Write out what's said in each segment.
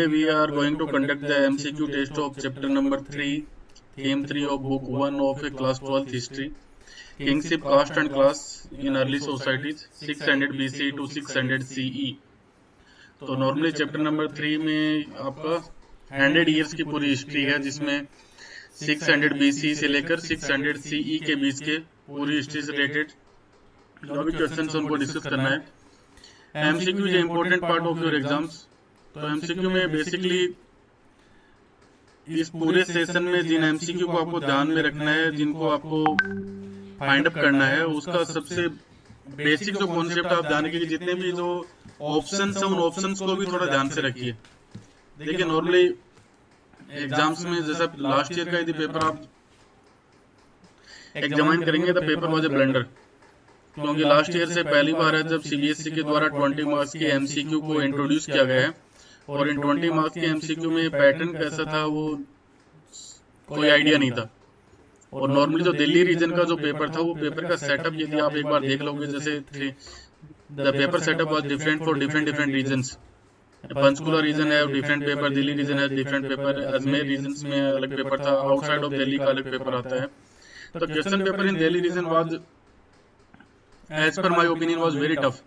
We are going to conduct the MCQ test of chapter number 3, theme 3 of book 1 of a class 12th history, Kingship, Caste and Class in Early Societies, 600 BC to 600 CE। तो normally chapter number 3 में आपका 100 years की पूरी history है, जिसमें 600 BC से लेकर 600 CE के बीच के पूरी हिस्ट्री से रिलेटेड जो भी क्वेश्चन उनको डिस्कस करना है। MCQ is important part of your exams. तो एमसीक्यू में बेसिकली इस पूरे सेशन में जिन एमसीक्यू को आपको ध्यान में रखना है, जिनको आपको फाइंड अप करना है, उसका सबसे बेसिक जो कॉन्सेप्ट आप ध्यान रखिए, जितने भी जो ऑप्शंस हैं उन ऑप्शंस को भी थोड़ा ध्यान से रखिए। देखिए नॉर्मली एग्जाम्स में जैसा लास्ट ईयर का यदि पेपर आप एग्जामिन करेंगे तो पेपर वाज ए ब्लंडर, क्योंकि लास्ट ईयर से पहली बार है जब सीबीएसई के द्वारा 20 मार्क्स के एमसीक्यू को इंट्रोड्यूस किया गया है। और इन 20 मार्क्स के एमसीक्यू में पैटर्न कैसा था वो कोई आइडिया नहीं था। और नॉर्मली जो दिल्ली रीजन का जो पेपर था, वो पेपर का सेटअप यदि आप एक बार देख लोगे, जैसे the paper setup was different for different regions. Panchkula region है डिफरेंट पेपर, दिल्ली रीजन है डिफरेंट पेपर, अजमेर रीजन में अलग पेपर था, आउटसाइड ऑफ दिल्ली का अलग पेपर आता है। तो question paper in Delhi region was as per my opinion was very tough.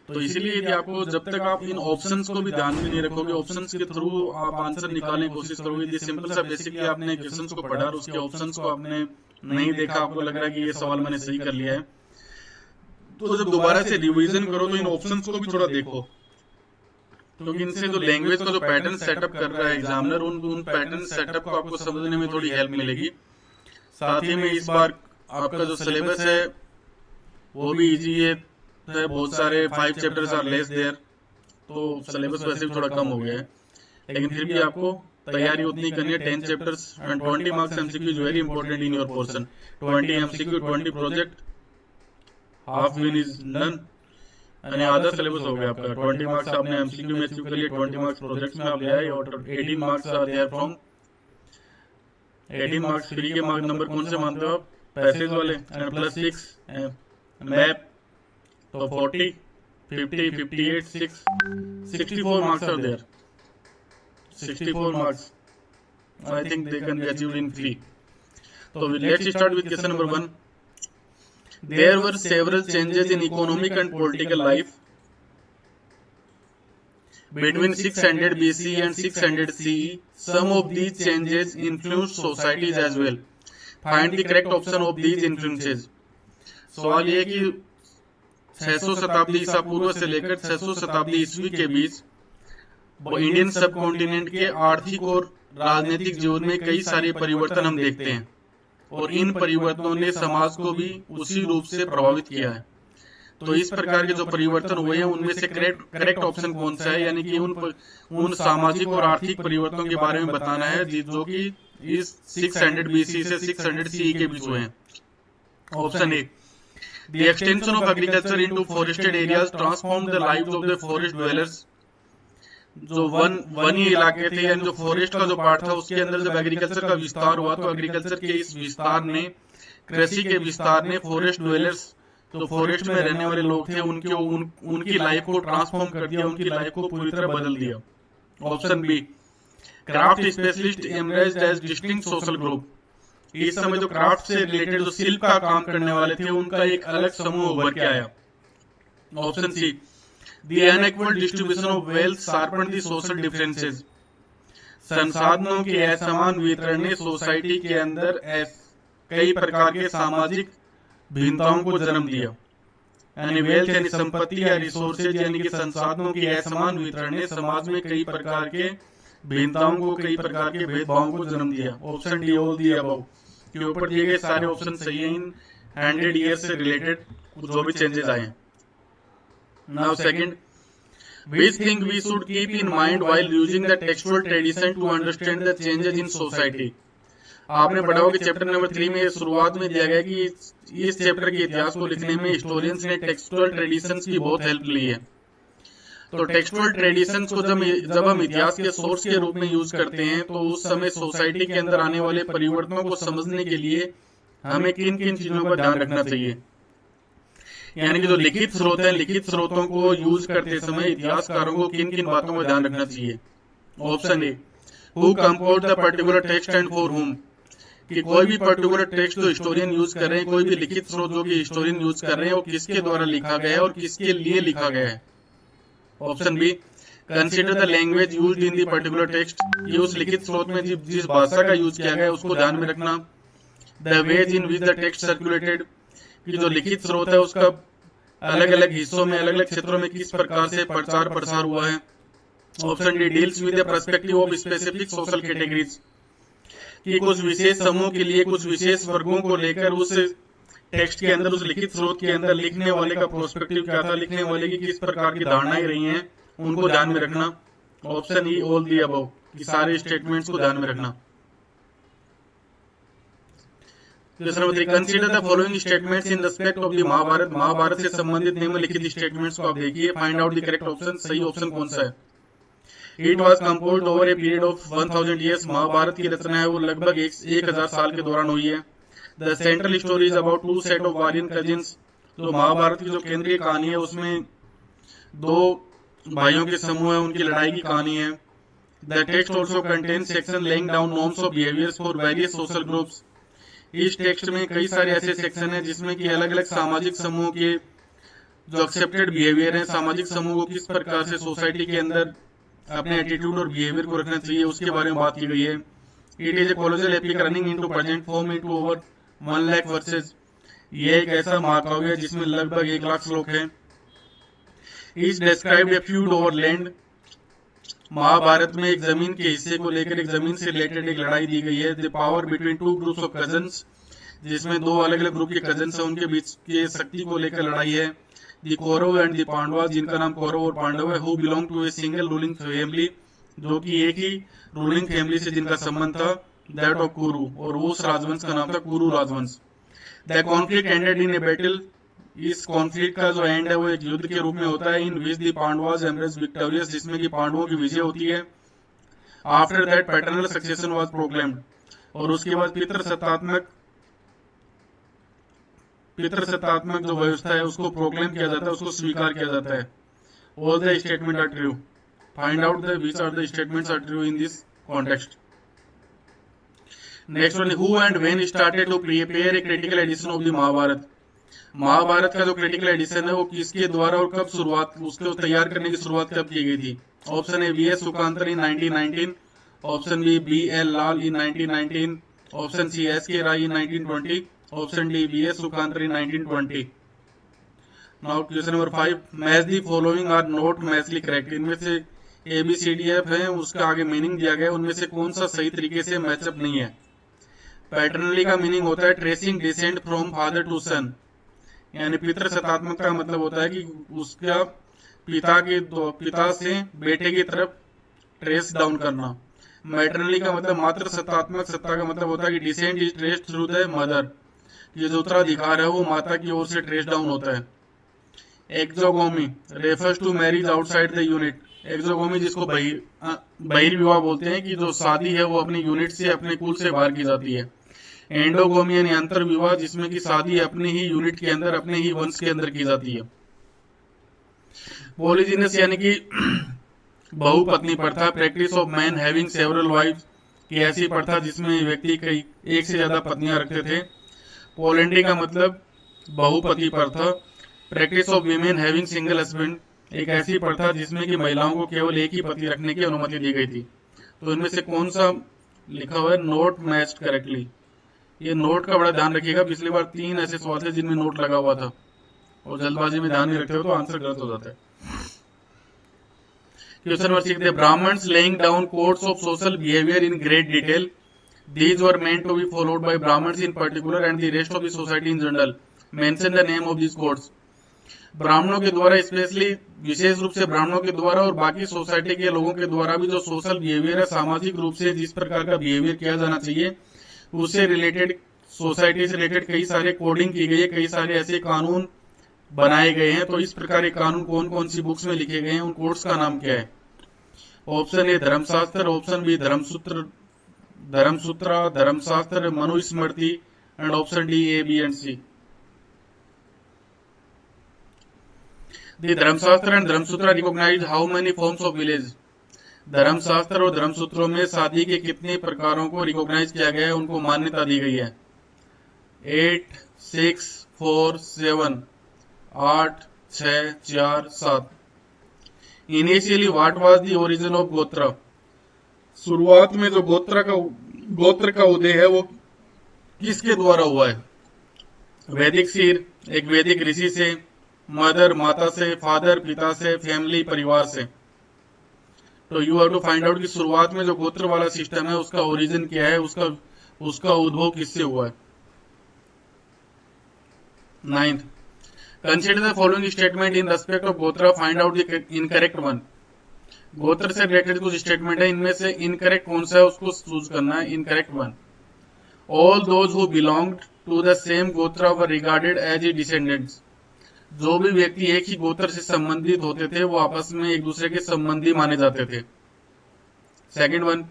तो इसीलिए यदि आपको जब तक आप इन ऑप्शंस को भी ध्यान में नहीं रखोगे, ऑप्शंस के थ्रू आप आंसर निकालने की कोशिश करोगे, यदि सिंपल सा बेसिकली आपने क्वेश्चंस को पढ़ा और उसके ऑप्शंस को आपने नहीं देखा, आपको लग रहा है कि ये सवाल मैंने सही कर लिया है, तो जब दोबारा से रिवीजन करो तो इन ऑप्शंस को भी थोड़ा देखो, क्योंकि इनसे जो लैंग्वेज का जो पैटर्न सेटअप कर रहा है एग्जामिनर, उन पैटर्न सेटअप को आपको समझने में थोड़ी हेल्प मिलेगी। साथ ही में इस बार आपका जो सिलेबस है वो भी इजी है, बहुत सारे 5 चैप्टर्स आर लेस देयर, तो सिलेबस वैसे भी थोड़ा कम हो गया है, लेकिन फिर भी आपको तैयारी उतनी करनी है। 10 chapters and 20 marks MCQ is very important in your portion. 20 MCQ, 20 project, half win is done, यानी आधा सिलेबस हो गया आपका। 20 मार्क्स आपने एमसीक्यू में अचीव कर लिए, 20 मार्क्स प्रोजेक्ट्स में आप ले आए, और 18 marks are there from 18 marks free के मार्क नंबर कौन से मानते हो आप? पैसेज वाले, एंड प्लस 6 मैप, तो 40, 50, 58, 64 marks are there. 64 marks. I think they can be achieved in free. So let's start with question number 1. There were several changes in economic and political life between 600 BC and 600 CE. Some of these changes influenced societies as well. Find the correct option of these influences. सवाल ये कि 600 शताब्दी ईसा पूर्व से लेकर 600 शताब्दी ईस्वी के बीच इंडियन सब कॉन्टिनेंट के आर्थिक और राजनीतिक जीवन में कई सारे परिवर्तन हम देखते हैं, और इन परिवर्तनों ने समाज को भी उसी रूप से प्रभावित किया है। तो इस प्रकार के जो परिवर्तन हुए हैं उनमें से करेक्ट ऑप्शन कौन सा है, यानी कि उन सामाजिक और आर्थिक परिवर्तनों के बारे में बताना है जो कि इस 600 BC से 600 CE के बीच हुए हैं। Option A, The extension of agriculture into forested areas transformed the lives of the forest dwellers. जो वनी इलाके थे, यानी जो फॉरेस्ट का जो पार्ट था, उसके अंदर जब एग्रीकल्चर का विस्तार हुआ, तो एग्रीकल्चर के इस विस्तार ने, कृषि के विस्तार ने फॉरेस्ट ड्वेलर्स, जो फॉरेस्ट में रहने वाले लोग थे, उनकी लाइफ को ट्रांसफॉर्म कर दिया, उनकी लाइफ को पूरी तरह बदल दिया। Option B, craft specialist emerged as distinct social group. इस समय जो क्राफ्ट से रिलेटेड जो शिल्प का काम करने वाले थे, उनका एक अलग समूह उभर के आया। Option C, the unequal distribution of wealth sharpen the social differences. संसाधनों के असमान वितरण ने सोसाइटी के अंदर कई प्रकार के सामाजिक भिन्नताओं को जन्म दिया। यानी वेल्थ यानी संपत्ति या रिसोर्सेज यानी कि संसाधनों के असमान वितरण ने समाज में कई प्रकार के भिन्नताओं को, कई प्रकार के भेदभावों को जन्म दिया। Option D, all the above के ऊपर दिए गए सारे ऑप्शन सही हैं इन 100 ईयर्स से रिलेटेड जो भी चेंजेस आए हैं। Now second, which thing we should keep in mind while using the textual tradition to understand the changes in society. आपने पढ़ा होगा कि चैप्टर नंबर 3 में शुरुआत में दिया गया कि इस चैप्टर के इतिहास को लिखने में हिस्टोरियंस ने टेक्सचुअल ट्रेडिशंस की बहुत हेल्प ली है। तो टेक्सचुअल ट्रेडिशंस को जब हम इतिहास के सोर्स के रूप में यूज करते हैं, तो उस समय सोसाइटी के अंदर आने वाले परिवर्तनों को समझने के लिए हमें किन किन चीजों का ध्यान रखना चाहिए। यानी कि जो लिखित स्रोत है, लिखित स्रोतों को यूज करते समय इतिहासकारों को किन किन बातों का ध्यान रखना चाहिए। Option A, who compose the particular text and for हुम, कि कोई भी पर्टिकुलर टेक्स्ट जो हिस्टोरियन यूज कर रहे हैं, कोई भी लिखित स्रोत जो कि हिस्टोरियन यूज कर रहे हैं, वो किसके द्वारा लिखा गया है और किसके लिए लिखा गया है। Option B, consider the language used in the particular text, ये उस लिखित स्रोत में जिस भाषा का यूज किया गया है उसको ध्यान में रखना। The ways in which the text circulated, कि जो लिखित स्रोत है उसका अलग अलग हिस्सों में, अलग अलग क्षेत्रों में किस प्रकार से प्रचार प्रसार हुआ है। Option D, deals with the perspective of specific social categories, कि कुछ विशेष समूह के लिए, कुछ विशेष वर्गों को लेकर उस टेक्स्ट के अंदर, उस लिखित स्रोत के अंदर लिखने वाले का प्रोस्पेक्टिव क्या था, लिखने वाले की किस प्रकार की धारणाएं रही हैं, उनको ध्यान में रखना। Option E, all the above, कि सारे स्टेटमेंट्स को ध्यान में रखना। दूसरा मतलब, consider the following statements in respect of the Mahabharata, Mahabharata से संबंधित निम्नलिखित स्टेटमेंट्स को आप देखिए, find out the correct option, सही ऑप्शन कौन सा है। It was composed over a period of 1000 years, Mahabharata की रचना है वो लगभग 1000 साल के दौरान हुई है। The central story is about two set of warring cousins, तो महाभारत की जो केंद्रीय कहानी है उसमें दो भाइयों के समूह है, उनकी लड़ाई की कहानी है। The text also contain section laying down norms of behaviours for various social groups, इस टेक्स्ट में कई सारे ऐसे सेक्शन है जिसमें कि अलग अलग सामाजिक समूह के जो एक्सेप्टेड बिहेवियर है, सामाजिक समूह को किस प्रकार से सोसाइटी के अंदर अपने एटीट्यूड और बिहेवियर को रखना चाहिए, उसके बारे में बात की गई है। It is a colossal epic running into present form into over 1 lakh versus, ये एक ऐसा महाकाव्य है जिसमें लगभग 1 लाख श्लोक है। Is described a feud over land, Mahabharata में एक जमीन के हिस्से को लेकर, एक जमीन से रिलेटेड एक लड़ाई दी गई है। The power between two groups of cousins, जिसमें दो अलग अलग ग्रुप के कजन्स हैं, उनके बीच के शक्ति को लेकर लड़ाई है। द कौरव एंड द पांडवा, जिनका नाम कौरव और पांडव है, who belong to a single ruling family, जो कि एक ही रूलिंग फैमिली से जिनका संबंध था, दैट ऑफ कुरु, और उस राजवंश का नाम था कुरु राजवंश। The conflict ended in a battle, इस कॉन्फ्लिक्ट का जो एंड है वो एक युद्ध के रूप में होता है। इन विच द पांडवास एमरेज विक्टोरियस, जिसमें कि पांडवों की विजय होती है। After that paternal succession was proclaimed, और उसके बाद पितृसत्तात्मक जो व्यवस्था है उसको प्रोक्लेम किया जाता है, उसको स्वीकार किया जाता है। All the statement are true, find out the which are the statements are true in this context. Next one, who and when started to prepare a critical edition of the Mahabharata, Mahabharata का जो क्रिटिकल एडिशन है वो किसके द्वारा और कब शुरुआत, उसको तैयार करने की शुरुआत कब की गई थी। Option A, V S. Sukthankar in 1919, option B, B L. Lal in 1919, option C, S K. Rai in 1920, option D, V S. Sukthankar in 1920। Now question number 5, match the following are not matchly correct, इनमें से ABCDF है, उसका आगे मीनिंग दिया गया है, उनमें से कौन सा सही तरीके से मैचअप नहीं है। पैटर्नली का मीनिंग होता है tracing descent from father to son, यानी पितृसत्तात्मक का मतलब होता है कि उसका पिता से बेटे की तरफ ट्रेस डाउन करना। मैटरनली का मतलब मातृ सत्तात्मक, सत्ता का मतलब होता है कि descent is traced through the mother, ये जो उत्तराधिकार है वो माता की ओर से ट्रेस डाउन होता है। Exogamy refers to marriage outside the unit, exogamy जिसको बहिर्विवाह बोलते हैं, कि जो शादी है वो अपने यूनिट से, अपने कुल से बाहर की जाती है। एंडोगोमी यानी अंतर विवाह, जिसमें की शादी अपने ही यूनिट के अंदर, अपने ही वंश के अंदर की जाती है। पॉलीजीनस यानी कि बहुपत्नी प्रथा, practice of man having several wives, की ऐसी प्रथा जिसमें व्यक्ति कई एक से ज्यादा पत्नियां रखते थे। पोलेंडी का मतलब बहुपति प्रथा, practice of women having single husband, एक ऐसी प्रथा जिसमें कि महिलाओं को केवल एक ही पति रखने की अनुमति दी गई थी। तो इनमें से कौन सा लिखा हुआ है नोट मैच्ड करेक्टली, ये नोट का बड़ा ध्यान रखिएगा, पिछली बार 3 ऐसे सवाल थे जिनमें नोट लगा हुआ था और जल्दबाजी में ध्यान नहीं रखते हो तो आंसर गलत हो जाता है। Question number 6, the Brahmans laying down codes of social behaviour in great detail, these were meant to be followed by Brahmins in particular and the rest of the society in general. Mention the name of these codes. ब्राह्मणों के द्वारा, specially विशेष रूप से ब्राह्मणों के द्वारा और बाकी सोसाइटी के लोगों के द्वारा भी जो सोशल बिहेवियर है, सामाजिक रूप से जिस प्रकार का बिहेवियर किया जाना चाहिए, उससे रिलेटेड, सोसाइटी से रिलेटेड कई सारे कोडिंग की गई है, कई सारे ऐसे कानून बनाए गए हैं। तो इस प्रकार के कानून कौन कौन सी बुक्स में लिखे गए हैं, उन कोड्स का नाम क्या है। ऑप्शन ए धर्मशास्त्र, option B Dharmasutra, Dharmashastra, Manusmriti, and option D, A, B and C. The Dharmashastra and Dharmasutra recognise how many forms of village. Dharmashastra और धर्मसूत्रों में शादी के कितने प्रकारों को रिकॉग्नाइज किया गया है, उनको मान्यता दी गई है। 8, 6, 4, 7, 8, 6, 4, 7। Initially what was the origin of गोत्र। शुरुआत में जो गोत्र का उदय है वो किसके द्वारा हुआ है? वैदिक सिर, एक वैदिक ऋषि से, मदर माता से, फादर पिता से, फैमिली परिवार से। तो you have to find out कि शुरुआत में जो गोत्र वाला सिस्टम है उसका ओरिजिन क्या है, उसका उद्भव किससे हुआ है। 9th, consider the following statement in respect of gotra, find out the incorrect one. Gotra से रिलेटेड कुछ स्टेटमेंट है, इनमें से इनकरेक्ट कौन सा है उसको चूज करना है। Incorrect one, all those who belonged to the same gotra were regarded as a descendants. जो भी व्यक्ति एक ही गोत्र से संबंधित होते थे वो आपस में एक दूसरे के संबंधी माने जाते थे। Second one,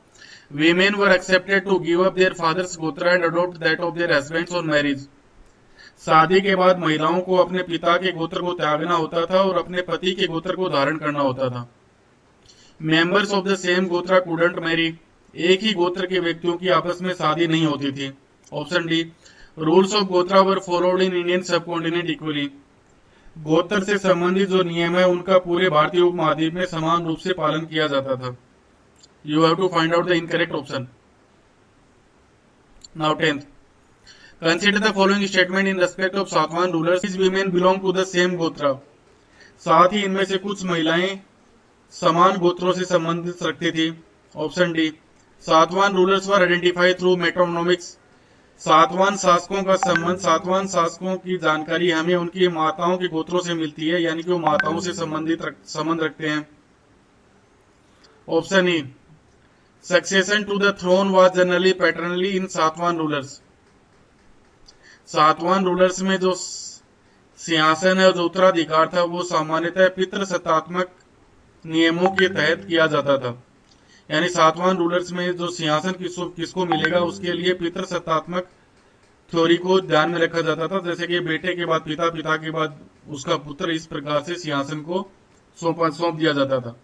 women were accepted to give up their father's gotra and adopt that of their husbands on marriage. शादी के बाद महिलाओं को अपने पिता के गोत्र को त्यागना होता था और अपने पति के गोत्र को धारण करना होता था। मेंबर्स ऑफ द सेम गोत्र कुडंट मैरी। एक ही गोत्र के व्यक्तियों की आपस में शादी नहीं होती थी। ऑप्शन डी, रूल्स ऑफ गोत्र वर followed in Indian subcontinent equally. गोत्र से संबंधित जो नियम है उनका पूरे भारतीय उपमहाद्वीप में समान रूप से पालन किया जाता था। You have to find out the incorrect option. Now 10th, consider the following statement in respect of Satavahana rulers, his women belong to the same gotra. साथ ही इनमें से कुछ महिलाएं समान गोत्रों से संबंधित रखती थी। Option D, Satavahana rulers were identified through metronymics. Satavahana शासकों का संबंध, सातवाहन शासकों की जानकारी हमें उनकी माताओं के गोत्रों से मिलती है, यानी कि वो माताओं से संबंध रखते हैं। Option E, succession to the throne was generally paternally in Satavahana rulers. Satavahana rulers में जो सिंहासन है, जो उत्तराधिकार था, वो सामान्यतः पितृसत्तात्मक नियमों के तहत किया जाता था। यानी सातवाहन रूलर्स में जो सिंहासन किसको मिलेगा उसके लिए पितृसत्तात्मक थ्योरी को ध्यान में रखा जाता था। जैसे कि बेटे के बाद पिता, पिता के बाद उसका पुत्र, इस प्रकार से सिंहासन को सौंप दिया जाता था।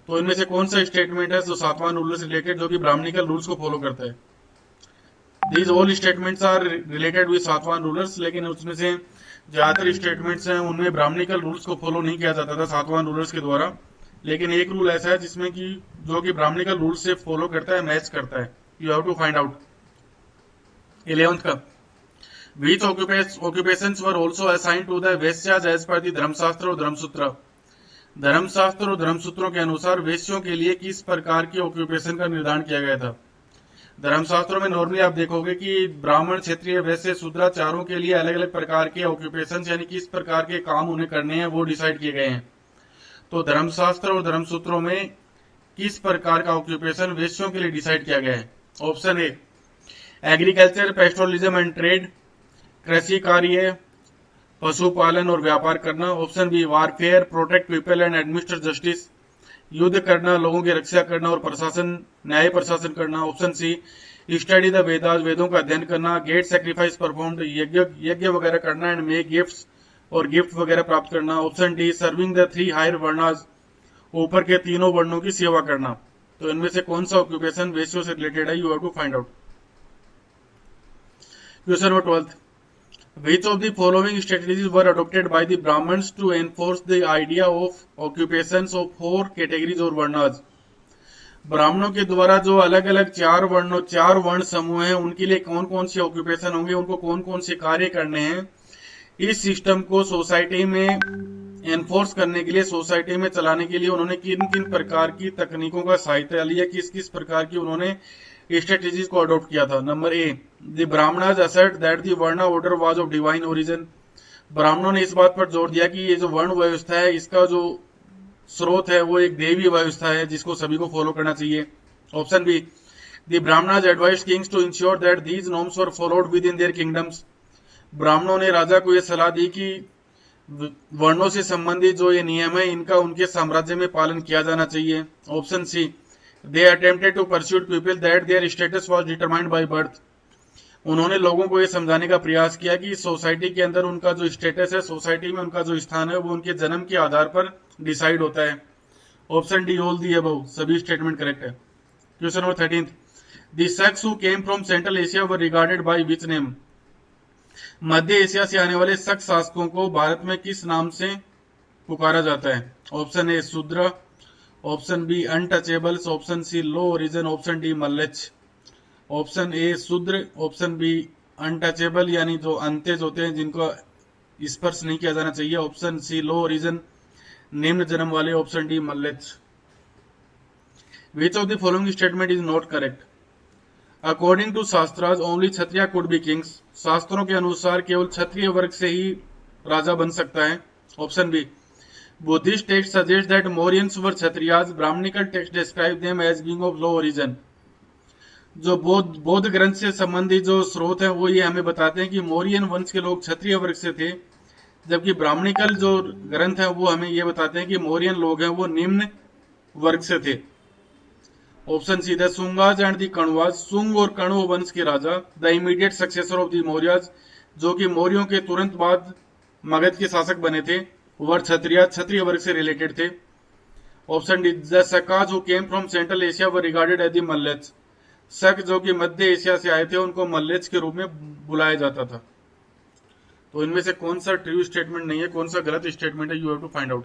तो इनमें से कौन सा स्टेटमेंट है जो सातवाहन रूलर से रिलेटेड, जो कि ब्राह्मणिकल रूल्स को फॉलो करता है? These all statements are related with Satavahana rulers, लेकिन उसमें से ज्यादातर स्टेटमेंट्स हैं उनमें ब्राह्मणिकल रूल्स को फॉलो नहीं किया जाता था सातवाहन रूलर्स के द्वारा। लेकिन एक रूल ऐसा है जिसमें कि जो कि ब्राह्मणिकल रूल से फॉलो करता है, मैच करता है। You have to find out. 11th का, which occupations were also assigned to the Vaishyas as per the Dharmashastra और धर्मसूत्र। धर्मशास्त्र और धर्मसूत्रों के अनुसार वैश्यों के लिए किस प्रकार के ऑक्यूपेशन का निर्धारण किया गया था? धर्मशास्त्रों में नॉर्मली आप देखोगे कि ब्राह्मण, क्षत्रिय, वैश्य, शूद्र चारों के लिए अलग अलग प्रकार के ऑक्यूपेशन यानी किस प्रकार के काम उन्हें करने हैं वो डिसाइड किए गए हैं। तो धर्मशास्त्र और धर्मसूत्रों में किस प्रकार का ऑक्यूपेशन वैश्यों के लिए डिसाइड किया गया है? Option A, agriculture, pastoralism and trade, कृषि कार्य, पशुपालन और व्यापार करना। Option B, warfare, protect people and administer justice, युद्ध करना, लोगों की रक्षा करना और न्याय प्रशासन करना। Option C, study the Vedas, वेदों का अध्ययन करना, गेट सैक्रिफाइस परफॉर्म्ड, यज्ञ वगैरह करना एंड मेक गिफ्ट्स और गिफ्ट वगैरह प्राप्त करना। Option D, serving the 3 higher varnas, ऊपर के तीनों वर्णों की सेवा करना। तो इनमें से कौन सा ऑक्यूपेशन वैश्यों से रिलेटेड है? You have to find out. Question number 12, which of the following strategies were adopted by the Brahmins to enforce the idea of occupations of 4 categories or varnas? ब्राह्मणों के द्वारा जो अलग अलग 4 वर्ण समूह हैं उनके लिए कौन कौन से ऑक्यूपेशन होंगे, उनको कौन कौन से कार्य करने हैं, इस सिस्टम को सोसाइटी में एनफोर्स करने के लिए, सोसाइटी में चलाने के लिए उन्होंने किन किन प्रकार की तकनीकों का सहायता लिया, किस किस प्रकार की उन्होंने स्ट्रेटेजीज को अडॉप्ट किया था। Number A, the Brahmanas assert that the varna order was of divine origin. ब्राह्मणों ने इस बात पर जोर दिया कि ये जो वर्ण व्यवस्था है इसका जो स्रोत है वो एक देवी व्यवस्था है जिसको सभी को फॉलो करना चाहिए। Option B, the Brahmanas advised kings to ensure that these norms were followed within their kingdoms. ब्राह्मणों ने राजा को यह सलाह दी कि वर्णों से संबंधित जो ये नियम है इनका उनके साम्राज्य में पालन किया जाना चाहिए। Option C, they attempted to persuade people that their status was determined by birth. उन्होंने लोगों को ये समझाने का प्रयास किया कि सोसाइटी के अंदर उनका जो स्टेटस है, सोसाइटी में उनका जो स्थान है, वो उनके जन्म के आधार पर डिसाइड होता है। Option D all the above, सभी स्टेटमेंट करेक्ट है। क्वेश्चन नंबर 13, द शख्स who came from Central Asia were regarded by which name? Madhya Asia से आने वाले शख्स शासकों को भारत में किस नाम से पुकारा जाता है? Option A Shudra, option B untouchables, option C low origin, option D Mlechchha. Option A Shudra, option B untouchable यानी जो अंत्यज होते हैं, जिनको स्पर्श नहीं किया जाना चाहिए, ऑप्शन सी लो ओरिजिन निम्न जन्म वाले, option D Mlechchha. Which of the following statement is not correct? According to Shastras only Kshatriya could be kings. शास्त्रों के अनुसार केवल क्षत्रिय वर्ग से ही राजा बन सकता है। Option B Buddhist text suggest that Mauryans were Kshatriyas, Brahmanical text describe them as being of low origin. जो बौद्ध ग्रंथ से संबंधित जो स्रोत है वो ये हमें बताते हैं कि मौर्यन वंश के लोग क्षत्रिय वर्ग से थे, जबकि ब्राह्मणिकल जो ग्रंथ है वो हमें ये बताते हैं कि मौर्यन लोग हैं वो निम्न वर्ग से थे। Option C the Sungas and the Kanvas, Sunga और कण्व वंश के राजा, the immediate successor of the Mauryas, जो कि मौर्यों के तुरंत बाद मगध के शासक बने थे, वर क्षत्रिय वर्ग से रिलेटेड थे। Option D the Sakas who came from Central Asia were regarded as the Mlechchha, Shaka जो कि मध्य एशिया से आए थे उनको मल्लेच के रूप में बुलाया जाता था। तो इनमें से कौन सा ट्रू स्टेटमेंट नहीं है, कौन सा गलत स्टेटमेंट है, you have to find out.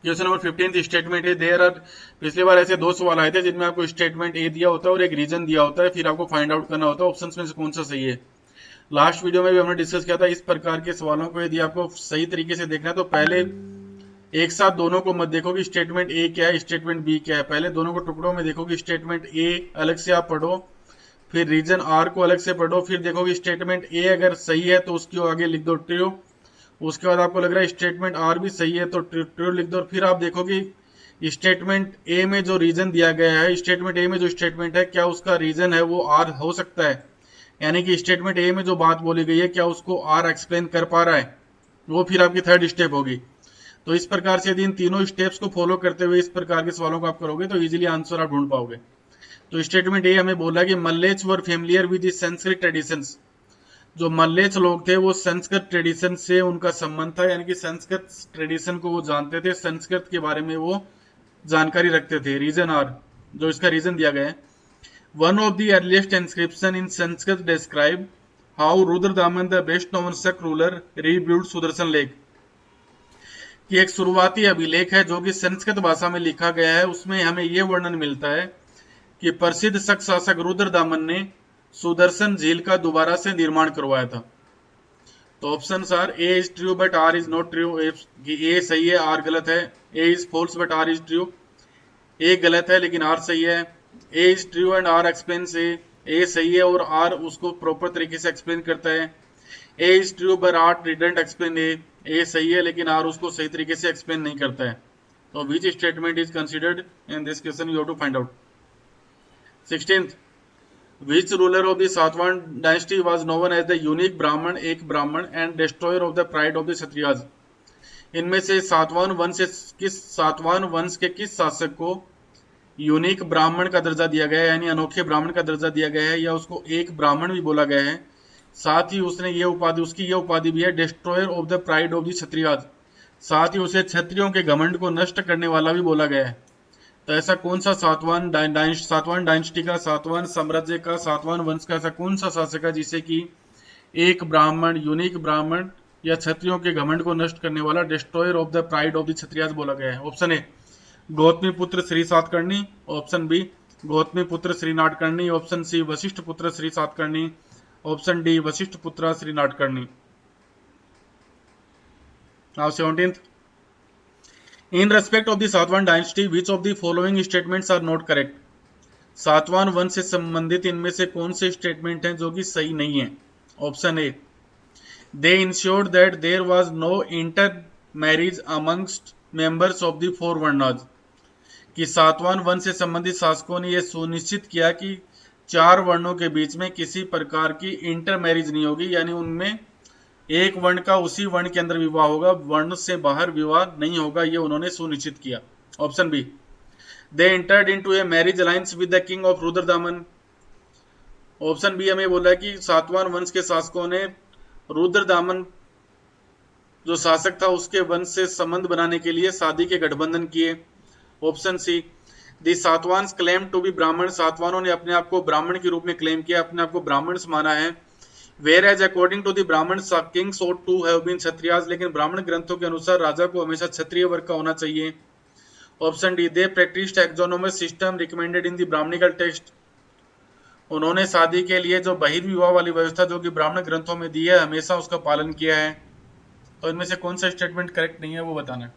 Question number 15 statement है देयर आर। पिछली बार ऐसे दो सवाल आए थे जिनमें आपको स्टेटमेंट ए दिया होता है और एक रीजन दिया होता है, फिर आपको फाइंड आउट करना होता है ऑप्शंस में से कौन सा सही है। लास्ट वीडियो में भी हमने डिस्कस किया था, इस प्रकार के सवालों को यदि आपको सही तरीके से देखना है तो पहले एक साथ दोनों को मत देखो कि स्टेटमेंट ए क्या है, स्टेटमेंट बी क्या है, पहले दोनों को टुकड़ों में देखो कि स्टेटमेंट ए अलग से आप पढ़ो, फिर रीजन आर को अलग से पढ़ो, फिर देखो कि स्टेटमेंट ए अगर सही है तो उसके आगे लिख दो ट्रू, उसके बाद आपको लग रहा है स्टेटमेंट आर भी सही है तो ट्रू लिख दो, फिर आप देखो कि स्टेटमेंट ए में जो रीजन दिया गया है, स्टेटमेंट ए में जो स्टेटमेंट है क्या उसका रीजन है वो आर हो सकता है, यानी कि स्टेटमेंट ए में जो बात बोली गई है क्या उसको आर एक्सप्लेन कर पा रहा है, वो फिर आपकी थर्ड स्टेप होगी। तो इस प्रकार से यदि इन तीनों स्टेप्स को फॉलो करते हुए इस प्रकार के सवालों को आप करोगे तो इजीली आंसर आप ढूंढ पाओगे। तो स्टेटमेंट ए हमें बोला कि Mlechchha were familiar with the Sanskrit traditions, जो मल्लेच लोग थे वो संस्कृत ट्रेडिशन से उनका संबंध था, यानी कि संस्कृत ट्रेडिशन को वो जानते थे, संस्कृत के बारे में वो जानकारी रखते थे। रीजन आर, जो इसका रीजन दिया गया है, one of the earliest inscription in Sanskrit describe how Rudradaman the best known शक रूलर रीबिल्ड सुदर्शन लेक, कि एक शुरुआती अभिलेख है जो कि संस्कृत भाषा में लिखा गया है, उसमें हमें यह वर्णन मिलता है कि प्रसिद्ध शक शासक रुद्रदामन ने सुदर्शन झील का दोबारा से निर्माण करवाया था। तो option are A is true but R is not true, A सही है आर गलत है, A is false but R is true, A गलत है लेकिन आर सही है, A is true and R explains A सही है और आर उसको प्रॉपर तरीके से एक्सप्लेन करता है, A is true but R didn't explain A सही है लेकिन आर उसको सही तरीके से एक्सप्लेन नहीं करता है। तो which statement is considered in this question, you have to find out. 16th, which ruler of the Satwan dynasty was known as the unique Brahman, एक ब्राह्मण and destroyer of the pride of the Kshatriyas? इनमें से सातवान वंश के किस शासक को unique ब्राह्मण का दर्जा दिया गया है, यानी अनोखे ब्राह्मण का दर्जा दिया गया है, या उसको एक ब्राह्मण भी बोला गया है, साथ ही उसने ये उपाधि, उसकी ये उपाधि भी है destroyer of the pride of the Kshatriyas, साथ ही उसे क्षत्रियों के घमंड को नष्ट करने वाला भी बोला गया है। तो ऐसा कौन सा सातवान डायनेस्टी का, सातवान साम्राज्य का, सातवान वंश का ऐसा कौन सा शासक है जिसे कि एक ब्राह्मण, यूनिक ब्राह्मण या क्षत्रियों के घमंड को नष्ट करने वाला, destroyer of the pride of the Kshatriyas बोला गया है? Option A Gautami putra Shri Satakarni, option B Gautami putra Shri Natakarni, option C Vashishtha putra Shri Satakarni, option D Vashishtha putra Shri Natakarni. Now 17th, in respect of the Satavahana dynasty which of the following statements are not correct? Satavahana वंश से संबंधित इनमें से कौन से स्टेटमेंट हैं जो कि सही नहीं है? Option A they ensured that there was no intermarriage amongst members of the four varnas, कि सातवान वंश से संबंधित शासकों ने यह सुनिश्चित किया कि चार वर्णों के बीच में किसी प्रकार की इंटर मैरिज नहीं होगी, यानी उनमें एक वर्ण का उसी वर्ण के अंदर विवाह होगा, वर्ण से बाहर विवाह नहीं होगा, ये उन्होंने सुनिश्चित किया। Option B they entered into a marriage alliance with the king of Rudradaman, option B हमें बोला है कि सातवाहन वंश के शासकों ने रुद्रदामन जो शासक था उसके वंश से संबंध बनाने के लिए शादी के गठबंधन किए। Option C, the Satavahanas claim to be Brahmin, सातवानों ने अपने आप को ब्राह्मण के रूप में क्लेम किया, अपने आप को ब्राह्मण माना है। Where as according to the Brahmin kings ought to have been Kshatriyas, लेकिन ब्राह्मण ग्रंथों के अनुसार राजा को हमेशा क्षत्रिय वर्ग का होना चाहिए। Option D, they practised exogamous system recommended in the Brahmanical text, उन्होंने शादी के लिए जो बहिर्विवाह वाली व्यवस्था जो कि ब्राह्मण ग्रंथों में दी है हमेशा उसका पालन किया है। तो इनमें से कौन सा स्टेटमेंट करेक्ट नहीं है वो बताना है।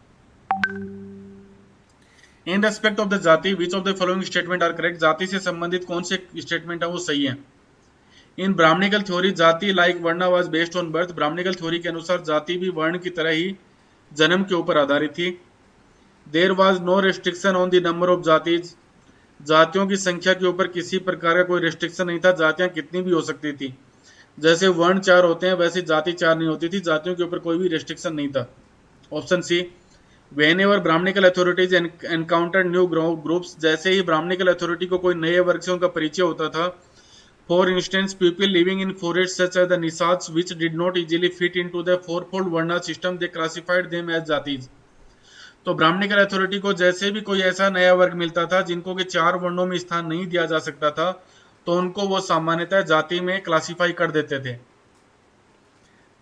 इन respect of the jati which of the following statement are correct, जाति से संबंधित कौन से स्टेटमेंट है वो सही है। In Brahmanical theory jati like varna was based on birth, Brahmanical theory के अनुसार जाति भी वर्ण की तरह ही जन्म के ऊपर आधारित थी। There was no restriction on the number of jatis, जातियों की संख्या के ऊपर किसी प्रकार का कोई रेस्ट्रिक्शन नहीं था, जातियां कितनी भी हो सकती थी। जैसे वर्ण 4 होते हैं वैसे जाति 4 नहीं होती थी, जातियों के ऊपर कोई भी रेस्ट्रिक्शन नहीं था। Option C, whenever Brahmanical authorities encounter new groups, जैसे ही ब्राह्मणिकल अथॉरिटी को कोई नए वर्ग से उनका परिचय होता था, for instance people living in forest such as the Nishads which did not easily fit into the fourfold varna system, they classified them as jatis. तो ब्राह्मणिकल अथॉरिटी को जैसे भी कोई ऐसा नया वर्ग मिलता था जिनको कि 4 वर्णों में स्थान नहीं दिया जा सकता था, तो उनको वो सामान्यतः जाति में क्लासिफाई कर देते थे।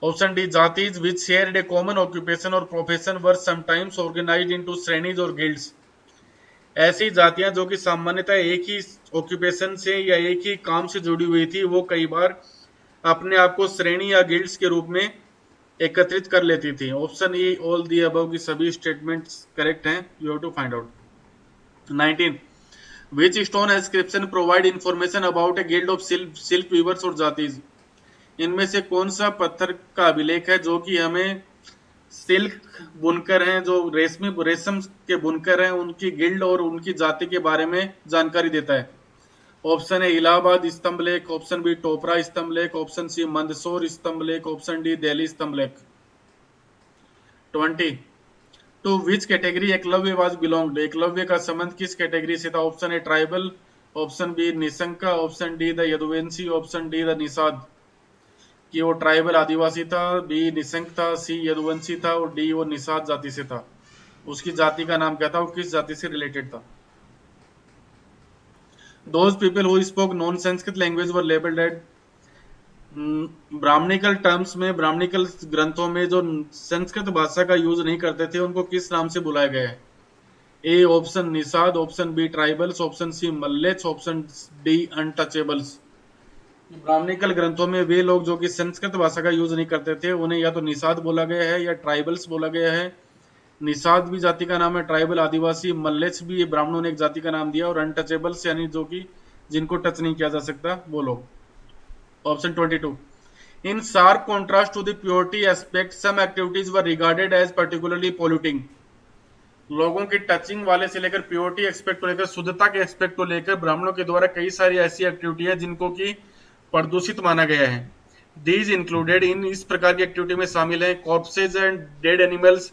ऑप्शन डी, जातिज विच शेयर्ड ए कॉमन ऑक्यूपेशन और प्रोफेशन वर समटाइम्स ऑर्गेनाइज्ड इनटू श्रेणीज और गिल्ड्स, ऐसी जातियां जो कि सामान्यतः एक ही ऑक्यूपेशन से या एक ही काम से जुड़ी हुई थी, वो कई बार अपने आप को श्रेणी या गिल्ड्स के रूप में एकत्रित कर लेती थी। Option E, all the above की सभी स्टेटमेंट्स करेक्ट हैं, you have to find out. 19, which stone inscription provide information about a guild of silk weavers और जातिज, इनमें से कौन सा पत्थर का अभिलेख है जो कि हमें सिल्क बुनकर हैं, जो रेशम के बुनकर हैं, उनकी गिल्ड और उनकी जाति के बारे में जानकारी देता है। ऑप्शन ए, इलाहाबाद स्तंभ लेख, ऑप्शन बी, टोपरा स्तंभ लेख, ऑप्शन सी, मंदसौर स्तंभ लेख, ऑप्शन डी, दिल्ली स्तंभ लेख। 20, to which category Eklavya was belonged, Eklavya का संबंध किस कैटेगरी से था। Option A, tribal, option B, Nishanka, option D, the Yaduvanshi, option D, the Nishad, कि वो ट्राइबल आदिवासी था, बी निशंक था, सी यदुवंशी था और डी वो निषाद जाति से था। उसकी जाति का नाम क्या था, वो किस जाति से रिलेटेड था। Those people who spoke non-Sanskrit language were labeled as, Brahmanical terms में, ब्राह्मणिकल ग्रंथों में जो संस्कृत भाषा का यूज नहीं करते थे उनको किस नाम से बुलाया गया है। A, option Nishad, option B, tribals, option C, mlechchha, option D, untouchables. Brahmanical ग्रंथों में वे लोग जो कि संस्कृत भाषा का यूज नहीं करते थे उन्हें या तो निषाद बोला गया है या ट्राइबल्स बोला गया है। निषाद भी जाति का नाम है, ट्राइबल आदिवासी, मल्लेच भी ब्राह्मणों ने एक जाति का नाम दिया, और अनटचेबल्स यानी जो कि जिनको टच नहीं किया जा सकता वो लोग। Option 22, in sharp contrast to the purity aspect some activities were regarded as particularly polluting, लोगों की टचिंग वाले से लेकर प्योरिटी एक्सपेक्ट को लेकर, शुद्धता के एक्सपेक्ट को लेकर ब्राह्मणों के द्वारा कई सारी ऐसी एक्टिविटी है जिनको कि प्रदूषित माना गया है। दीज इंक्लूडेड, इन इस प्रकार की एक्टिविटी में शामिल है कॉर्प्सेज एंड डेड एनिमल्स,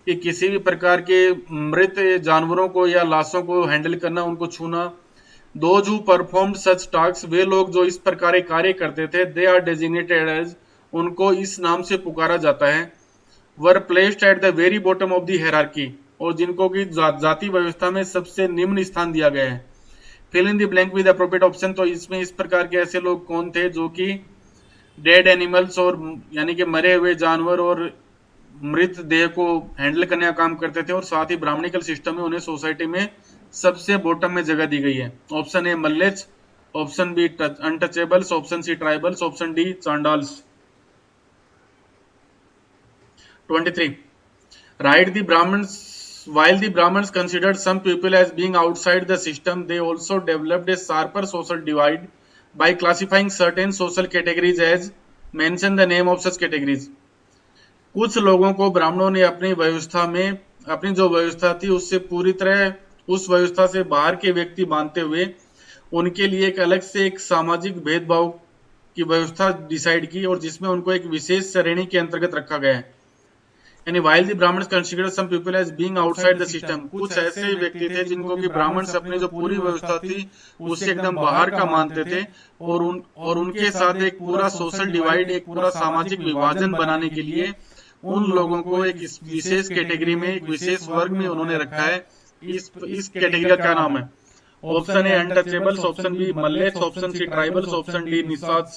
कि किसी भी प्रकार के मृत जानवरों को या लाशों को हैंडल करना, उनको छूना। Those who performed such task, वे लोग जो इस प्रकार के कार्य करते थे, दे आर डेजिग्नेटेड एज, उनको इस नाम से पुकारा जाता है। Were placed at the very bottom of the hierarchy, और जिनको की जाति व्यवस्था में सबसे निम्न स्थान दिया गया है। Fill in the blank with appropriate option, तो इसमें इस प्रकार के ऐसे लोग कौन थे जो कि डेड एनिमल्स और यानी कि मरे हुए जानवर और मृत देह को हैंडल करने का काम करते थे, और साथ ही ब्राह्मणिकल सिस्टम में उन्हें सोसाइटी में सबसे बॉटम में जगह दी गई है। Option A, mlechchha, option B, untouchables, option C, tribals, option D, Chandalas. 23, right the Brahmins, while the Brahmins considered some people as being outside the system, they also developed a sharper social divide by classifying certain social categories as, mention the name of such categories। कुछ लोगों को ब्राह्मणों ने अपनी व्यवस्था में, अपनी जो व्यवस्था थी उससे पूरी तरह उस व्यवस्था से बाहर के व्यक्ति मानते हुए उनके लिए एक अलग से एक सामाजिक भेदभाव की व्यवस्था डिसाइड की, और जिसमें उनको एक विशेष श्रेणी के अंतर्गत रखा गया है। यानी while the Brahmins considered some people as being outside the system, कुछ ऐसे व्यक्ति थे जिनको कि ब्राह्मण्स अपने जो पूरी व्यवस्था थी उससे एकदम बाहर का मानते थे और उनके साथ एक पूरा सोशल डिवाइड, एक पूरा सामाजिक विभाजन बनाने के लिए उन लोगों को एक विशेष कैटेगरी में, एक विशेष वर्ग में उन्होंने रखा है। इस कैटेगरी का क्या नाम है? Option A untouchables, option B mlechchhas, option C tribals, option D Nishads.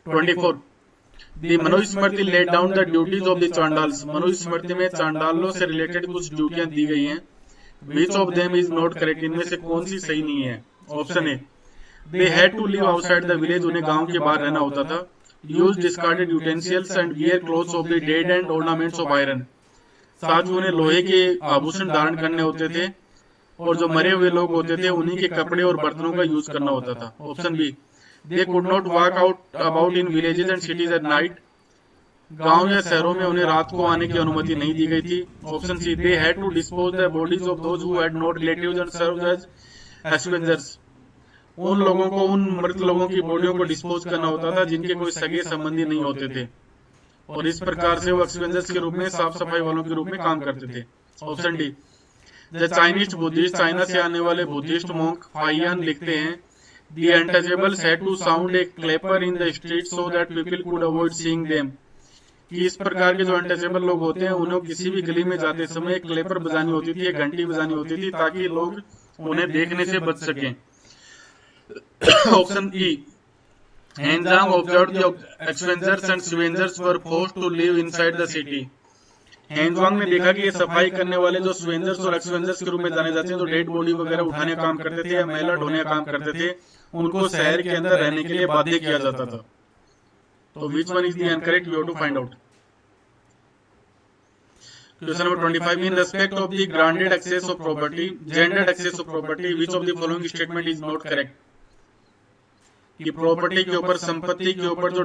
24 the Manusmriti laid down the duties of the Chandalas. Manusmriti में चांडालों से रिलेटेड कुछ ड्यूटियां दी गई हैं। Which of them is not correct, इनमें से कौन सी सही नहीं है? Option A they had to live outside the village, उन्हें गांव के बाहर रहना होता था। Use discarded utensils and wear clothes of the dead and ornaments of iron, साथ ही उन्हें लोहे के आभूषण धारण करने होते थे और जो मरे हुए लोग होते थे उन्हीं के कपड़े और बर्तनों का यूज करना होता था। Option B they could not walk out about in villages and cities at night, गांव या शहरों में उन्हें रात को आने की अनुमति नहीं दी गई थी। Option C they had to dispose the bodies of those who had no relatives and served as executioners, उन लोगों को, उन मृत लोगों की बॉडियों को डिस्पोज करना होता था जिनके कोई सगे संबंधी नहीं होते थे और इस प्रकार से वो एक्सपेंजर्स के रूप में, साफ सफाई वालों के रूप में काम करते थे। Option D the Chinese Buddhist, China से आने वाले बुद्धिस्ट मोंक फाइयान लिखते हैं The untouchables had to sound a clapper in the street so that people could avoid seeing them, कि इस प्रकार के जो अनटचेबल लोग होते हैं उन्हें किसी भी गली में जाते समय एक क्लेपर बजानी होती थी, एक घंटी बजानी होती थी ताकि लोग उन्हें देखने से बच सकें। Option E Xuanzang observed the executioners and scavengers were forced to live inside the city. Xuanzang ने देखा कि ये सफाई करने वाले जो स्वेंजर्स और एक्सपेंजर्स के रूप में जाने जाते हैं, जो डेड बॉडी वगैरह उठाने का काम करते थे या मैला ढोने का काम करते थे, उनको शहर के अंदर रहने के लिए बाध्य किया जाता था। तो which one is the incorrect, you have to find out. Question number 25 in respect of the granted access of property, gendered access of property, which of the following statement is not correct, कि property के ऊपर, संपत्ति के ऊपर जो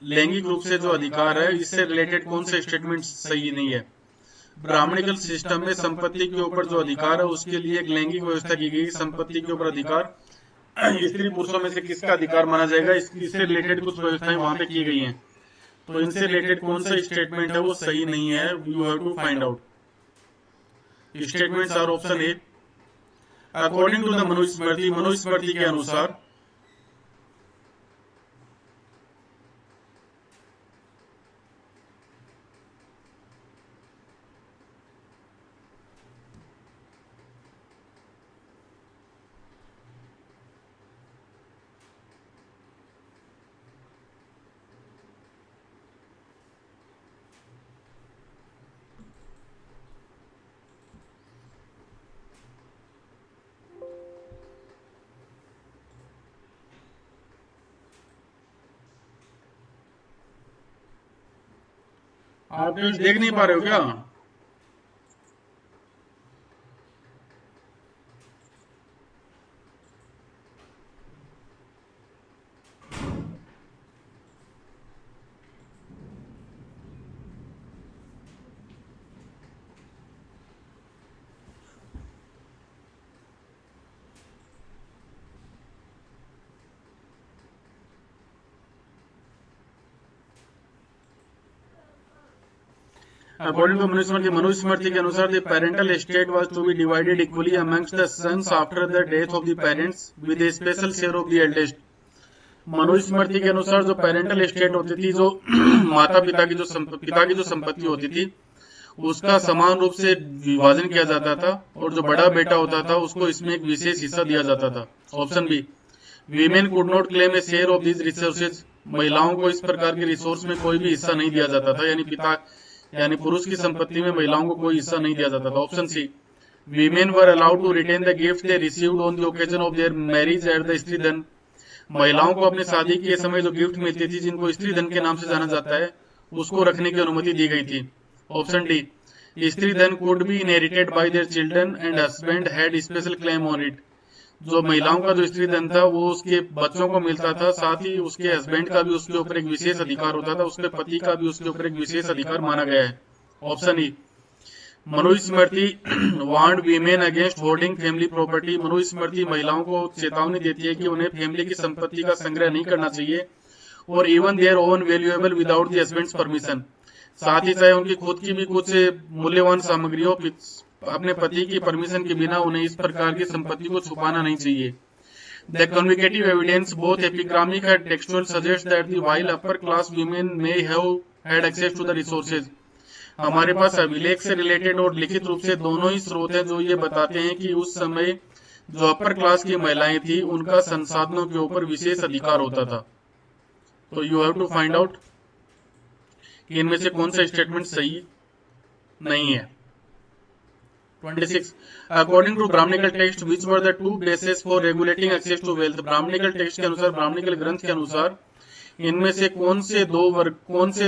लैंगिक रूप से जो अधिकार है, इससे रिलेटेड कौन से स्टेटमेंट सही नहीं है? ब्राह्मणिकल सिस्टम में संपत्ति के ऊपर जो अधिकार है उसके लिए एक लैंगिक व्यवस्था की गई। संपत्ति के ऊपर अधिकार स्त्री पुरुषों में से किसका अधिकार माना जाएगा, इससे रिलेटेड कुछ व्यवस्थाएं वहां पे की गई हैं। तो इनसे रिलेटेड कौन सा स्टेटमेंट है वो सही नहीं है, you have to find out. Statements are option A according to the Manusmriti, Manusmriti के अनुसार आप देख नहीं पा रहे हो क्या? According to मनुस्मृति, मनुस्मृति के अनुसार the parental estate was to be divided equally amongst the sons after the death of the parents with a special share of the eldest. Manusmriti के अनुसार जो पेरेंटल एस्टेट होती थी, जो माता पिता की जो संपत्ति होती थी, उसका समान रूप से विभाजन किया जाता था और जो बड़ा बेटा होता था उसको इसमें एक विशेष हिस्सा दिया जाता था। Option B women could not claim a share of these resources, महिलाओं को इस प्रकार के रिसोर्स में कोई भी हिस्सा नहीं दिया जाता था, यानी पुरुष की संपत्ति में महिलाओं को कोई हिस्सा नहीं दिया जाता था। Option C women were allowed to retain the gift they received on the occasion of their marriage at the stridhan, महिलाओं को अपने शादी के समय जो गिफ्ट मिलती थी, जिनको स्त्री धन के नाम से जाना जाता है, उसको रखने की अनुमति दी गई थी। ऑप्शन डी स्त्री धन could be inherited by their children and husband had special claim on it, जो महिलाओं का जो स्त्री धन था वो उसके बच्चों को मिलता था, साथ ही उसके हस्बैंड का भी उसके ऊपर एक विशेष अधिकार होता था, उसके पति का भी उसके ऊपर एक विशेष अधिकार माना गया है। Option E Manusmriti warned women against holding family property, Manusmriti महिलाओं को चेतावनी देती है कि उन्हें फैमिली की संपत्ति का संग्रह नहीं करना चाहिए और even their own valuable without the husband's permission, साथ ही चाहे उनकी खुद की भी कुछ मूल्यवान सामग्रियों अपने पति की परमिशन के बिना उन्हें इस प्रकार की संपत्ति को छुपाना नहीं चाहिए। The convincing evidence, both epigraphic and textual, suggests that the while upper class women may have had access to the resources. हमारे पास अभिलेख से रिलेटेड और लिखित रूप से दोनों ही स्रोत हैं जो ये बताते हैं कि उस समय जो अपर क्लास की महिलाएं थी उनका संसाधनों के ऊपर विशेष अधिकार होता था। तो you have to find out कि इनमें से कौन सा स्टेटमेंट सही नहीं है। 26. According to Brahmanical text, which were the two bases for regulating access to wealth? Brahmanical text के अनुसार, ब्राह्मणिकल ग्रंथ के अनुसार इनमें से कौन से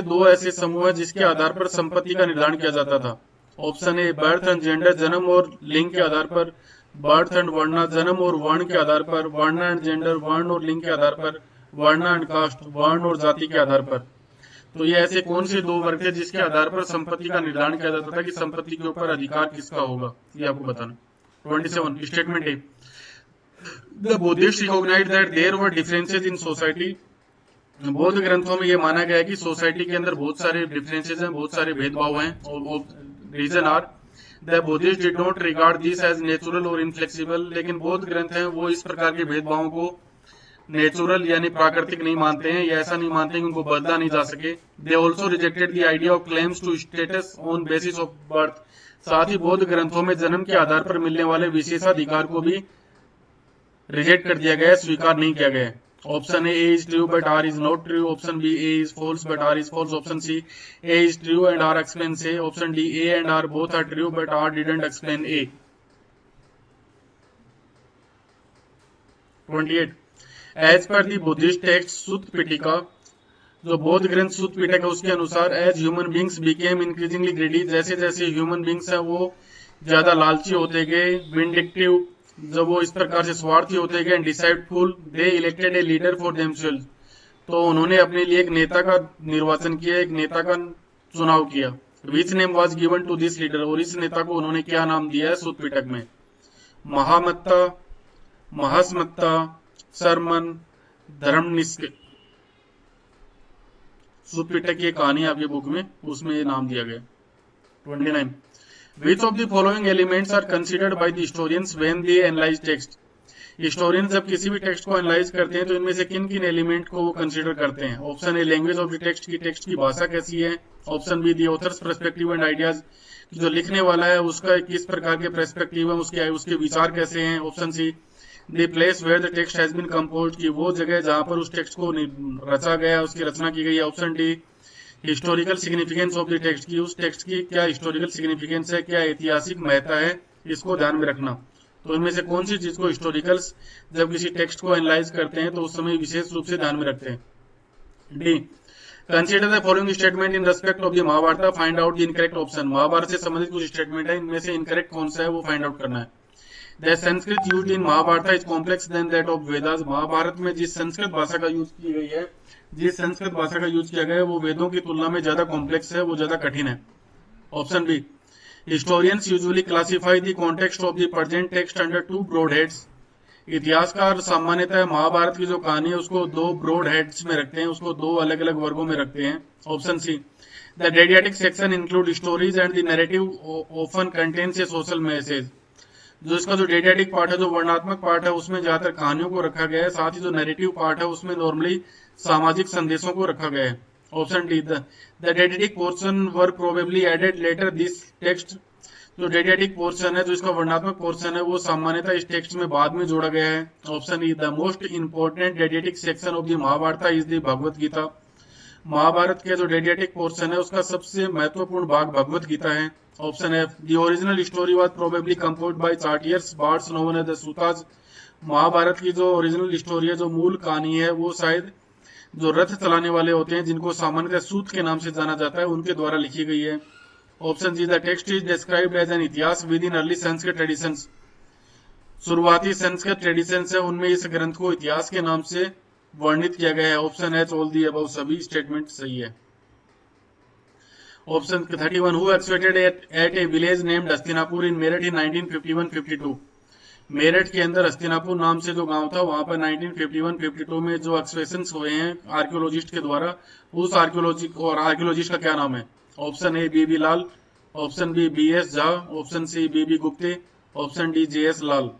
दो ऐसे समूह हैं जिसके आधार पर संपत्ति का निर्धारण किया जाता था? Option A birth and gender, जन्म और लिंग के आधार पर, बर्थ एंड वर्ण, जन्म और वर्ण के आधार पर, वर्ण एंड जेंडर, वर्ण और लिंग के आधार पर, वर्ण एंड कास्ट, वर्ण और जाति के आधार पर। तो ये ऐसे कौन से दो वर्ग थे जिसके आधार पर संपत्ति का निर्धारण किया जाता था कि संपत्ति के ऊपर अधिकार किसका होगा, ये आपको बताना। 27. Statement A, the Buddhist recognised that there were differences in society. बौद्ध ग्रंथों में ये माना गया है कि सोसाइटी के अंदर बहुत सारे डिफरेंसेस हैं, बहुत सारे भेदभाव हैं। और reason are the Buddhist did not regard this as natural और इनफ्लेक्सिबल। लेकिन बौद्ध ग्रंथ हैं वो इस प्रकार के भेदभावों को नेचुरल यानी प्राकृतिक नहीं मानते हैं, या ऐसा नहीं मानते कि उनको बदला नहीं जा सके। They also rejected the idea of claims to status on basis of birth. साथ ही बौद्ध ग्रंथों में जन्म के आधार पर मिलने वाले विशेषाधिकार को भी रिजेक्ट कर दिया गया है, स्वीकार नहीं किया गया है। Option A is true but R is not true, option B A is false but R is false, option C A is true and R explains A, option D A and R both are true but R didn't explain A. 28. As per the Buddhist text सुत्त पिटिका, जो बौद्ध ग्रंथ सुत्त पिटक है उसके अनुसार, as human beings became increasingly greedy, जैसे जैसे human beings है वो ज्यादा लालची होते गए, विंडिक्टिव, जब वो इस प्रकार से स्वार्थी होते गए, deceitful, they elected a leader for themselves, तो उन्होंने अपने लिए एक नेता का निर्वाचन किया, एक नेता का चुनाव किया। Which name was given to this leader, और इस नेता को उन्होंने क्या नाम दिया है सुत्त पिटक में? महामत्ता, महास्मत्ता, सरमन, धर्मनिष्ठ। सुत्त पिटक की कहानी आपकी बुक में, उसमें ये नाम दिया गया। 29. Which of the following elements are considered by the historians when they analyze text? Historian जब किसी भी टेक्स्ट को एनालाइज करते हैं तो इनमें से किन किन एलिमेंट को वो कंसीडर करते हैं? Option a language of the text, की टेक्स्ट की भाषा कैसी है। Option be the authors perspective and ideas, जो लिखने वाला है उसका किस प्रकार के पर्सपेक्टिव है, उसके विचार कैसे हैं। Option C the place where the text has been composed, की वो जगह जहां पर उस टेक्स्ट को रचा गया, उसकी रचना की गई है। Option D historical significance of the text, की उस टेक्स्ट की क्या हिस्टोरिकल सिग्निफिकेंस है, क्या ऐतिहासिक महत्ता है, इसको ध्यान में रखना। तो इनमें से कौन सी चीज को हिस्टोरिकल्स जब किसी टेक्स्ट को एनालाइज करते हैं तो उस समय विशेष रूप से ध्यान में रखते हैं? D consider the following statement in respect of the Mahabharata, find out the incorrect option. Mahabharata से संबंधित कुछ स्टेटमेंट है, इनमें से इनकरेक्ट कौन सा है वो फाइंड आउट करना है। The Sanskrit used in Mahabharata is complex than that of Vedas, Mahabharata में जिस संस्कृत भाषा का यूज की गई है, जिस संस्कृत भाषा का यूज किया गया है वो वेदों की तुलना में ज्यादा कॉम्प्लेक्स है, वो ज्यादा कठिन है। Option B historians usually classify the context of the present text under two broad heads, इतिहासकार सामान्यतः महाभारत की जो कहानी है उसको दो ब्रॉड हेड्स में रखते हैं, उसको दो अलग अलग वर्गों में रखते हैं। Option C the didactic section include stories and the narrative often contains a social message, जो इसका जो डेडियाटिक पार्ट है, जो वर्णनात्मक पार्ट है, उसमें ज्यादातर कहानियों को रखा गया है, साथ ही जो नैरेटिव पार्ट है उसमें नॉर्मली सामाजिक संदेशों को रखा गया है। Option D the didactic portion were probably added later this text, जो डेडियाटिक पोर्शन है, जो इसका वर्णनात्मक पोर्शन है, वो सामान्यतः इस टेक्स्ट में बाद में जोड़ा गया है। Option E the most important didactic section of the Mahabharata is the Bhagavad Gita, Mahabharata के जो डेडियाटिक पोर्शन है उसका सबसे महत्वपूर्ण भाग भगवत गीता है। Option F the original story was probably composed by charioteers bards known as the sutas, Mahabharata की जो ओरिजिनल स्टोरी है, जो मूल कहानी है, वो शायद जो रथ चलाने वाले होते हैं, जिनको सामान्यतः सूत के नाम से जाना जाता है, उनके द्वारा लिखी गई है। Option G the text is described as an itihasa within early Sanskrit traditions, शुरुआती संस्कृत ट्रेडिशंस है उनमें इस ग्रंथ को इतिहास के नाम से वर्णित किया गया है। Option H all the above सभी स्टेटमेंट सही है। Option 31 who excavated at a village named Hastinapur in Meerut in 1951-52, Meerut के अंदर हस्तिनापुर नाम से जो गांव था वहां पर 1951-52 में जो एक्सपेक्शंस हुए हैं आर्कियोलॉजिस्ट के द्वारा, उस आर्कियोलॉजिस्ट का क्या नाम है? Option A B B Lal, option B B S Jha, option C B B Gupte, option D J S Lal.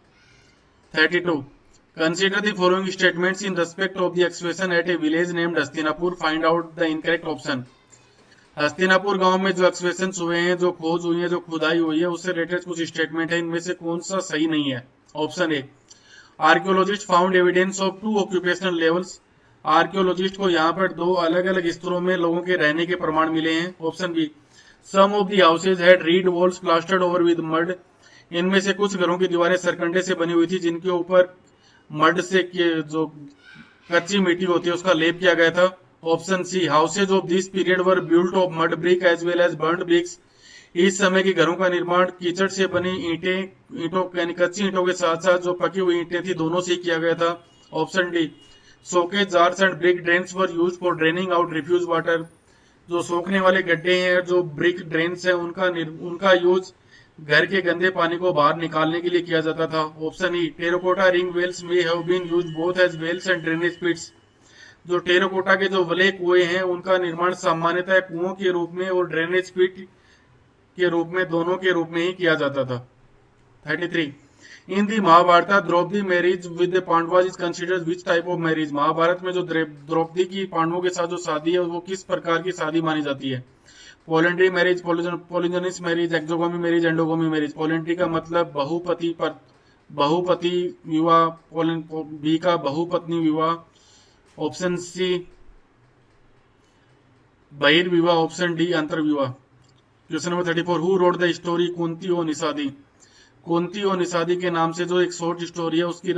32. Consider the following statements in respect of the excavation at a village named Hastinapur. Find out the incorrect option. Hastinapur गांव में जो excavation हुए हैं, जो खोज हुई है, जो खुदाई हुई है, उससे रिलेटेड कुछ स्टेटमेंट है, इनमें से कौन सा सही नहीं है? Option A, archaeologist found evidence of 2 occupational levels. Archaeologist को यहाँ पर 2 अलग अलग स्तरों में लोगों के रहने के प्रमाण मिले हैं। Option B, some of the houses had reed walls plastered over with mud. इनमें से कुछ घरों की दीवारें सरकंडे से बनी हुई थी, जिनके ऊपर मड से जो कच्ची मिट्टी होती है उसका लेप किया गया था। Option C, houses of this period were built of mud brick as well as burned bricks. इस समय के घरों का निर्माण कीचड़ से बनी ईंटों यानी कच्ची ईंटों के साथ साथ जो पकी हुई ईंटें थी दोनों से किया गया था। Option D, soakage jars and brick drains were used for draining out refuse water. जो सोखने वाले गड्ढे हैं, जो ब्रिक ड्रेन्स है, उनका यूज घर के गंदे पानी को बाहर निकालने के लिए किया जाता था। Option E, terracotta ring wells may have been used both as wells and drainage pits. जो टेराकोटा के जो वलय कुएं हैं, उनका निर्माण सामान्यतः कुओं के रूप में और ड्रेनेज पिट के रूप में, दोनों के रूप में ही किया जाता था। 33. In the Mahabharata Draupadi marriage with the Pandavas is considered which type of marriage. Mahabharata में जो द्रौपदी की पांडवों के साथ जो शादी है वो किस प्रकार की शादी मानी जाती है? Polyandry marriage, polygynous marriage, exogamy marriage, endogamy marriage. Polyandry का मतलब बहुपति विवाह, बी का बहुपत्नी विवाह, ऑप्शन सी बहिर्विवाह, ऑप्शन डी अंतर्विवाह। Question number 34. Who wrote the story Kunti और निषादी। कुंती और निषादी के नाम से जो एक शॉर्ट स्टोरी है उसकी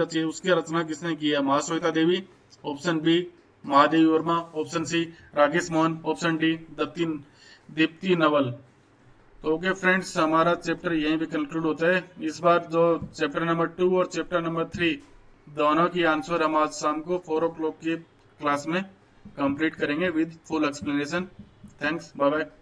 रचना किसने की है? Mahasweta Devi, option B Mahadevi Varma, option C Rakesh Mohan, option D Deepti Naval. तो ओके फ्रेंड्स, हमारा चैप्टर यहीं पे कंक्लूड होता है। इस बार जो चैप्टर नंबर 2 और चैप्टर नंबर 3 दोनों की आंसर हम आज शाम को 4 o'clock की क्लास में कंप्लीट करेंगे with full explanation. Thanks, bye bye.